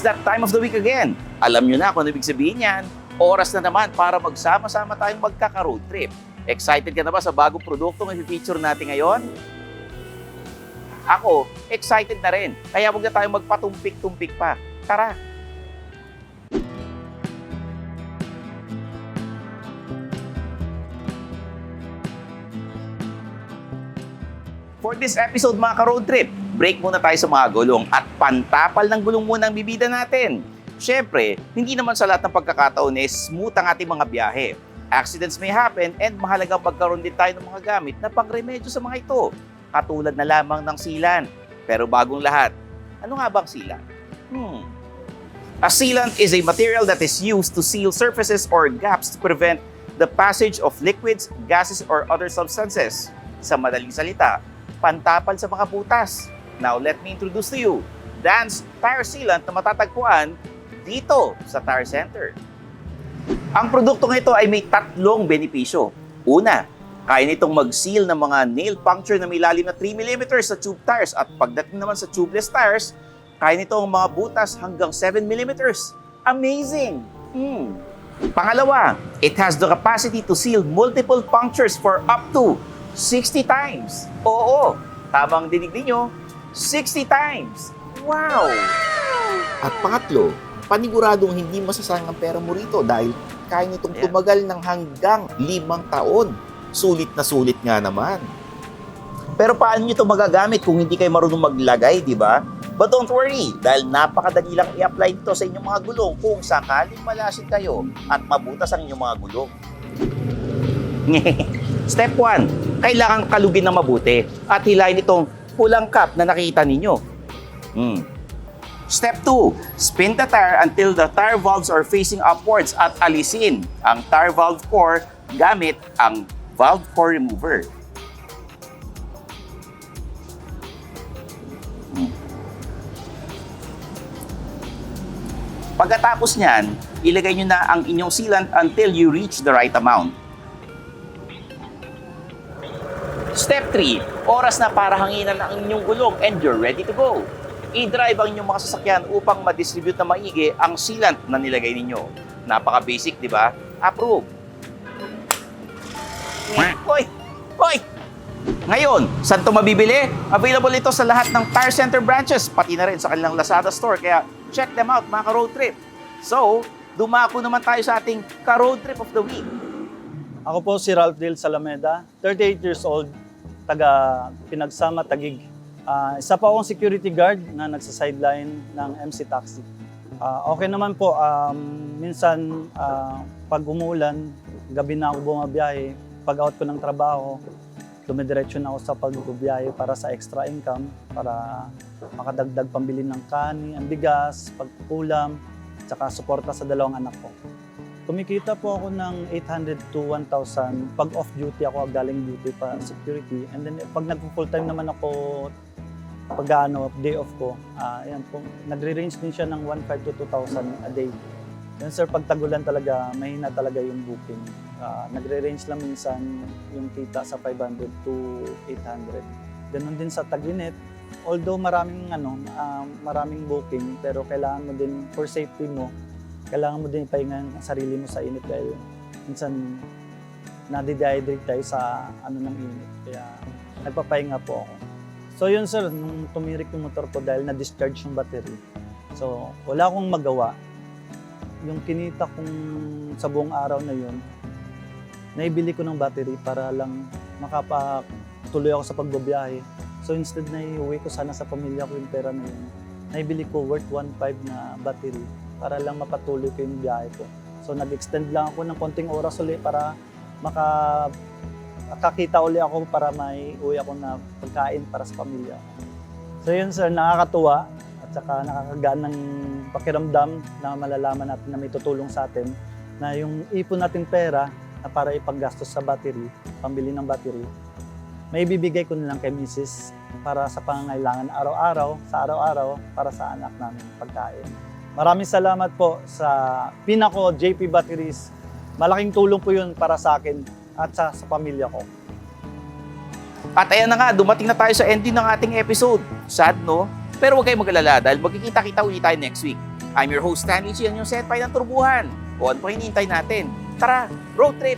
that time of the week again. Alam nyo na kung ano ibig sabihin yan. Oras na naman para magsama-sama tayong magkaka-road trip. Excited ka na ba sa bagong produktong i-feature natin ngayon? Ako, excited na rin. Kaya huwag na tayong magpatumpik-tumpik pa. Tara! For this episode mga ka-road trip, break muna tayo sa mga gulong at pantapal ng gulong muna ang bibida natin. Siyempre, hindi naman sa lahat ng pagkakataon smooth ang ating mga biyahe. Accidents may happen and mahalagang pagkaroon din tayo ng mga gamit na pangremedyo sa mga ito, katulad na lamang ng sealant. Pero bagong lahat, ano nga bang sealant? A sealant is a material that is used to seal surfaces or gaps to prevent the passage of liquids, gases, or other substances. Sa madaling salita, pantapal sa mga butas. Now, let me introduce to you Dan's Tire Sealant na matatagpuan dito sa Tire Center. Ang produktong ito ay may tatlong benepisyo. Una, kaya nitong mag-seal ng mga nail puncture na may lalim na 3 mm sa tube tires at pagdating naman sa tubeless tires, kaya nitong mga butas hanggang 7 mm. Amazing! Pangalawa, it has the capacity to seal multiple punctures for up to 60 times. Oo, tamang dinig ninyo, 60 times. Wow! At pangatlo, paniguradong hindi masasayang ang pera mo rito dahil kaya nitong tumagal ng hanggang 5 taon. Sulit na sulit nga naman. Pero paano nyo ito magagamit kung hindi kayo marunong maglagay, di ba? But don't worry, dahil napakadali lang i-apply ito sa inyong mga gulong kung sakaling malasin kayo at mabutas ang inyong mga gulong. Step 1, kailangan kalugin ng mabuti at hilahin itong pulang cap na nakikita ninyo. Step 2, spin the tire until the tire valves are facing upwards at alisin ang tire valve core gamit ang valve core remover. Pagkatapos niyan, ilagay nyo na ang inyong sealant until you reach the right amount. Step 3, oras na para hanginan ang inyong gulong and you're ready to go. I-drive ang inyong mga sasakyan upang ma-distribute na maigi ang sealant na nilagay ninyo. Napaka-basic, di ba? Approve! Hoy! Hoy! Ngayon, saan ito mabibili? Available ito sa lahat ng Tire Center branches, pati na rin sa kanilang Lazada store. Kaya check them out mga ka-road trip. So, dumako naman tayo sa ating ka-road trip of the week. Ako po si Ralph Dale Salameda, 38 years old, taga Pinagsama, Taguig. Isa pa akong security guard na nagsa-sideline ng MC Taxi. Okay naman po, minsan pag umulan, gabi na ako bumabiyahe, pag out ko ng trabaho, dumidiretso na ako sa pagbibiyahe para sa extra income, para makadagdag pambili ng kanin, ang bigas, pagkulam, tsaka suporta sa dalawang anak ko. Kumikita po ako ng 800 to 1,000 pag off-duty ako, galing duty pa security. And then pag nag-full time naman ako, pag day off ko, ayan po, nagre-range din siya ng 1,500 to 2,000 a day. Yan sir, pag tagulan talaga, mahina talaga yung booking. Nagre-range lang minsan yung kita sa 500 to 800. Ganun din sa tag-init. Although maraming booking, pero kailangan mo din for safety mo, kailangan mo din ipahinga ang sarili mo sa init dahil minsan nade-dehydrate tayo sa ng init. Kaya nagpapahinga po ako. So yun sir, nung tumirik yung motor ko dahil na-discharge yung battery. So wala akong magawa. Yung kinita kong sa buong araw na yun, naibili ko ng battery para lang makapatuloy ako sa pagbabiyahe. So instead na iuwi ko sana sa pamilya ko yung pera na yun, naibili ko worth 1.5 na battery para lang mapatuloy ko yung biyahe ko. So nag-extend lang ako ng konting oras ulit para makakita ulit ako para may uwi ako na pagkain para sa pamilya. So yun sir, nakakatuwa at saka nakakagaan ng pakiramdam na malalaman natin na may tutulong sa atin na yung ipon natin pera na para ipanggastos sa battery, pambili ng battery, may bibigay ko na lang kay Mrs. para sa pangangailangan araw-araw para sa anak namin pagkain. Maraming salamat po sa Pinaco JP Batteries. Malaking tulong po yun para sa akin at sa pamilya ko. At ayan na nga, dumating na tayo sa ending ng ating episode. Sad, no? Pero huwag kayong mag-alala dahil magkikita-kita ulit tayo next week. I'm your host, Stanley G, ang yung set ng turbuhan. O ano pa hinihintay natin? Tara, road trip!